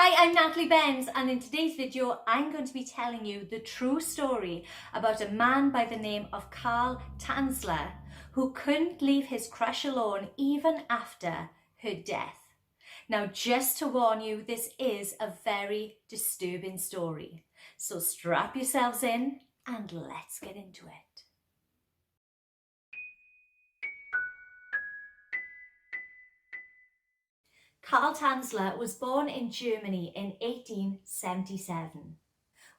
Hi, I'm Natalie Benz, and in today's video I'm going to be telling you the true story about a man by the name of Carl Tanzler who couldn't leave his crush alone even after her death. Now, just to warn you, this is a very disturbing story, so strap yourselves in and let's get into it. Carl Tanzler was born in Germany in 1877.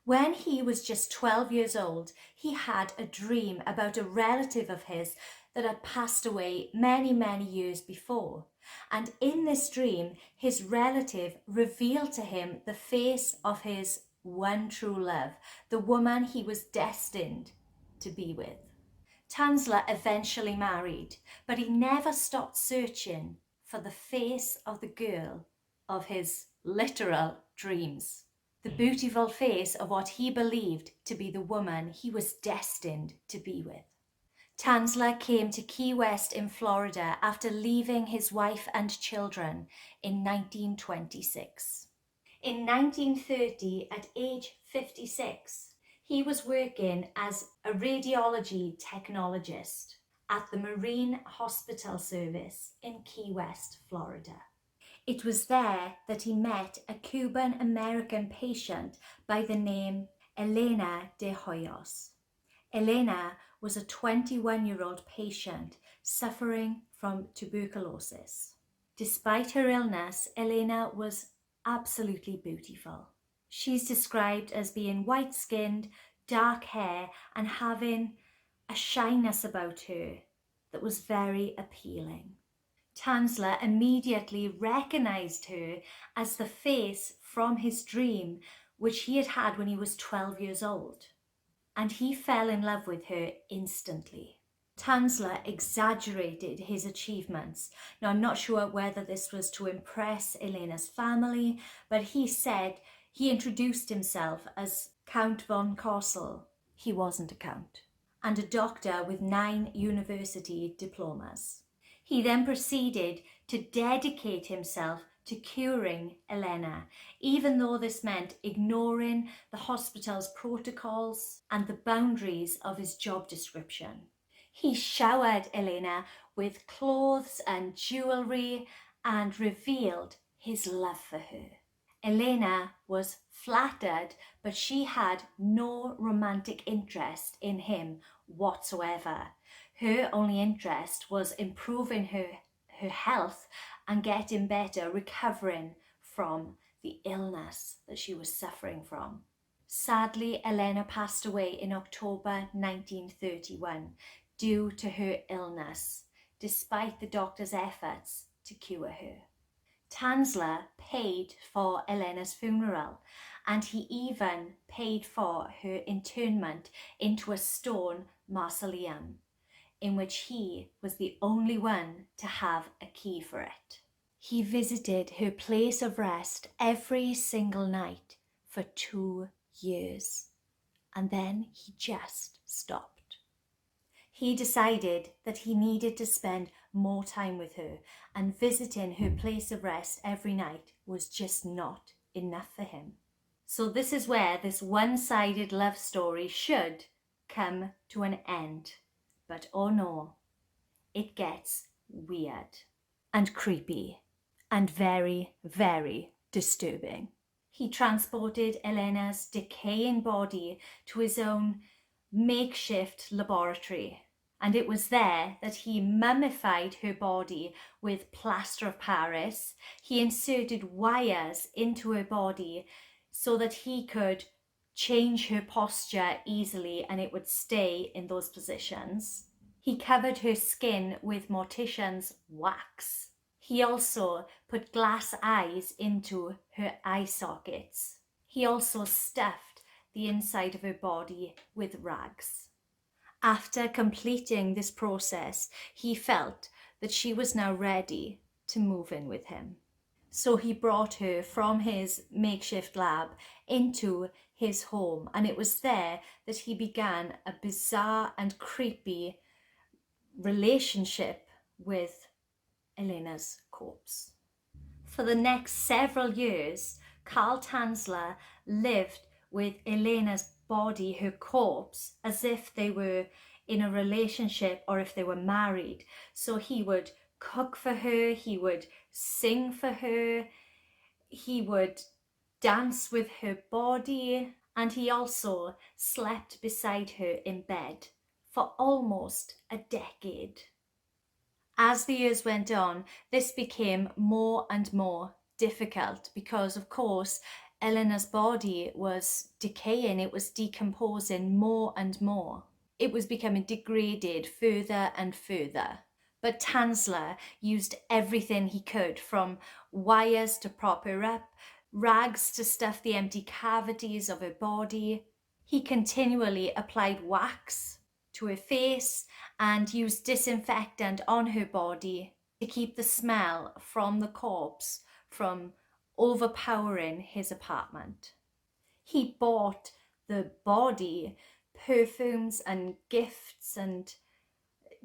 When he was just 12 years old, he had a dream about a relative of his that had passed away many years before. And in this dream, his relative revealed to him the face of his one true love, the woman he was destined to be with. Tanzler eventually married, but he never stopped searching for the face of the girl of his literal dreams. The beautiful face of what he believed to be the woman he was destined to be with. Tanzler came to Key West in Florida after leaving his wife and children in 1926. In 1930, at age 56, he was working as a radiology technologist at the Marine Hospital Service in Key West, Florida. It was there that he met a Cuban-American patient by the name Elena de Hoyos. Elena was a 21-year-old patient suffering from tuberculosis. Despite her illness, Elena was absolutely beautiful. She's described as being white-skinned, dark hair, and having a shyness about her that was very appealing. Tanzler immediately recognized her as the face from his dream, which he had had when he was 12 years old, and he fell in love with her instantly. Tanzler exaggerated his achievements. Now, I'm not sure whether this was to impress Elena's family, but he said he introduced himself as Count von Kossel. He wasn't a count. And a doctor with 9 university diplomas. He then proceeded to dedicate himself to curing Elena, even though this meant ignoring the hospital's protocols and the boundaries of his job description. He showered Elena with clothes and jewelry and revealed his love for her. Elena was flattered, but she had no romantic interest in him whatsoever. Her only interest was improving her health and getting better, recovering from the illness that she was suffering from. Sadly, Elena passed away in October 1931 due to her illness, despite the doctor's efforts to cure her. Tanzler paid for Elena's funeral, and he even paid for her internment into a stone mausoleum, in which he was the only one to have a key for it. He visited her place of rest every single night for 2 years, and then he just stopped. He decided that he needed to spend more time with her, and visiting her place of rest every night was just not enough for him. So this is where this one-sided love story should come to an end. But oh no, it gets weird and creepy and very disturbing. He transported Elena's decaying body to his own makeshift laboratory, and it was there that he mummified her body with plaster of Paris. He inserted wires into her body so that he could change her posture easily and it would stay in those positions. He covered her skin with mortician's wax. He also put glass eyes into her eye sockets. He also stuffed the inside of her body with rags. After completing this process, he felt that she was now ready to move in with him. So he brought her from his makeshift lab into his home, and it was there that he began a bizarre and creepy relationship with Elena's corpse. For the next several years, Karl Tanzler lived with Elena's body, her corpse, as if they were in a relationship or if they were married. So he would cook for her, he would sing for her, he would dance with her body, and he also slept beside her in bed for almost a decade. As the years went on, this became more and more difficult because, of course, Eleanor's body was decaying, it was decomposing more and more. It was becoming degraded further and further. But Tanzler used everything he could, from wires to prop her up, rags to stuff the empty cavities of her body. He continually applied wax to her face and used disinfectant on her body to keep the smell from the corpse from overpowering his apartment. He bought the body perfumes and gifts and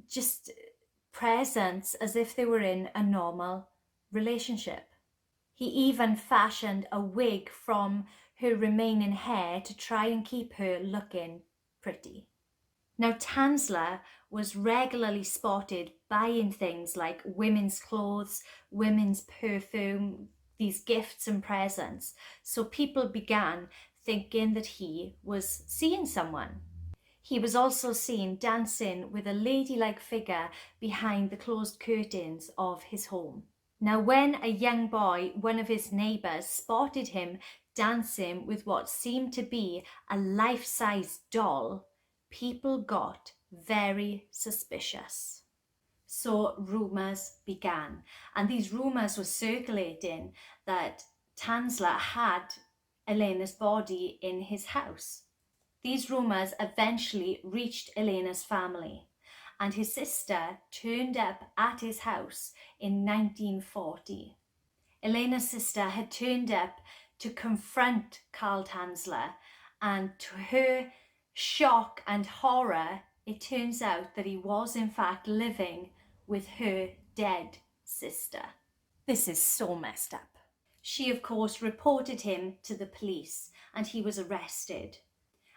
just presents as if they were in a normal relationship. He even fashioned a wig from her remaining hair to try and keep her looking pretty. Now, Tanzler was regularly spotted buying things like women's clothes, women's perfume, these gifts and presents. So people began thinking that he was seeing someone. He was also seen dancing with a ladylike figure behind the closed curtains of his home. Now, when a young boy, one of his neighbours, spotted him dancing with what seemed to be a life-size doll, people got very suspicious. So rumours began, and these rumours were circulating that Tanzler had Elena's body in his house. These rumours eventually reached Elena's family, and his sister turned up at his house in 1940. Elena's sister had turned up to confront Karl Tanzler, and to her shock and horror, it turns out that he was in fact living with her dead sister. This is so messed up. She, of course, reported him to the police, and he was arrested.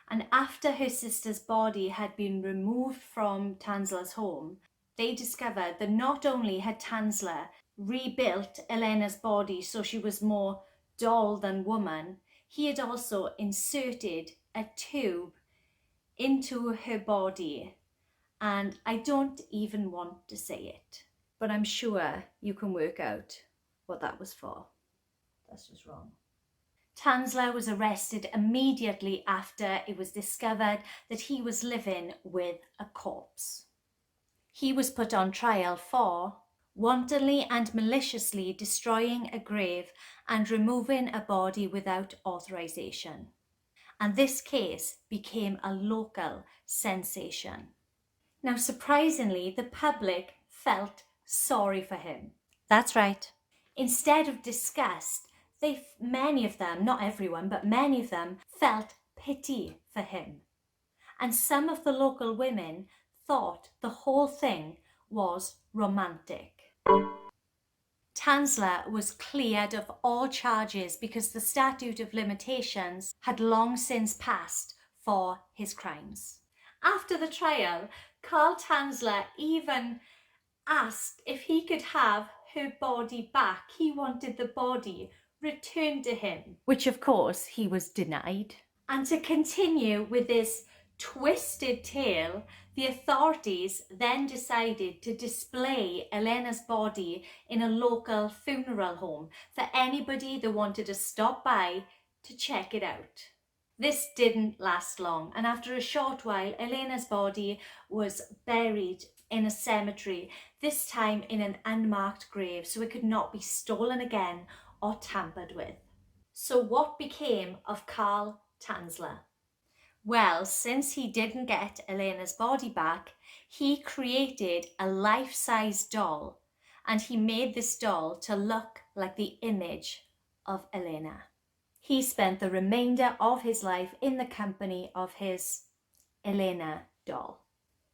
And after her sister's body had been removed from Tanzler's home, they discovered that not only had Tanzler rebuilt Elena's body so she was more doll than woman, he had also inserted a tube into her body. And I don't even want to say it, but I'm sure you can work out what that was for. That's just wrong. Tanzler was arrested immediately after it was discovered that he was living with a corpse. He was put on trial for wantonly and maliciously destroying a grave and removing a body without authorization. And this case became a local sensation. Now, surprisingly, the public felt sorry for him. That's right. Instead of disgust, many of them, not everyone, but many of them felt pity for him. And some of the local women thought the whole thing was romantic. Tanzler was cleared of all charges because the statute of limitations had long since passed for his crimes. After the trial, Karl Tanzler even asked if he could have her body back. He wanted the body returned to him, which of course he was denied. And to continue with this twisted tale, the authorities then decided to display Elena's body in a local funeral home for anybody that wanted to stop by to check it out. This didn't last long, and after a short while, Elena's body was buried in a cemetery, this time in an unmarked grave, so it could not be stolen again or tampered with. So what became of Karl Tanzler? Well, since he didn't get Elena's body back, he created a life-size doll, and he made this doll to look like the image of Elena. He spent the remainder of his life in the company of his Elena doll.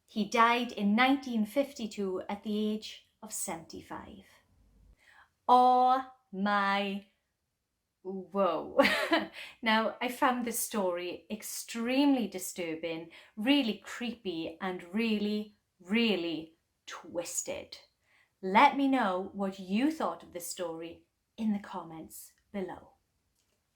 He died in 1952 at the age of 75. Oh my Whoa. Now, I found this story extremely disturbing, really creepy, and really, really twisted. Let me know what you thought of this story in the comments below.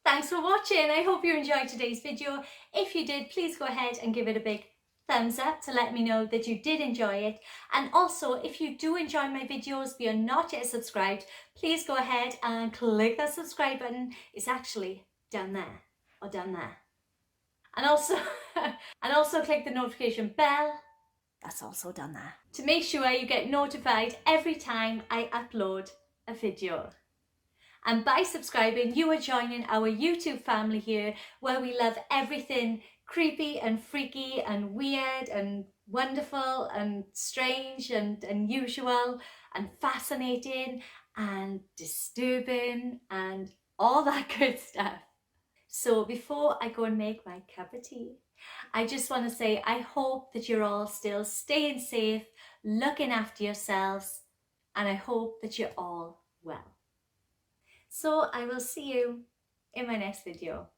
Thanks for watching. I hope you enjoyed today's video. If you did, please go ahead and give it a big thumbs up to let me know that you did enjoy it. And also, if you do enjoy my videos but you're not yet subscribed, please go ahead and click that subscribe button. It's actually down there or down there. And also, and also click the notification bell. That's also down there. To make sure you get notified every time I upload a video. And by subscribing, you are joining our YouTube family here, where we love everything creepy and freaky and weird and wonderful and strange and unusual and fascinating and disturbing and all that good stuff. So before I go and make my cup of tea, I just want to say I hope that you're all still staying safe, looking after yourselves, and I hope that you're all well. So I will see you in my next video.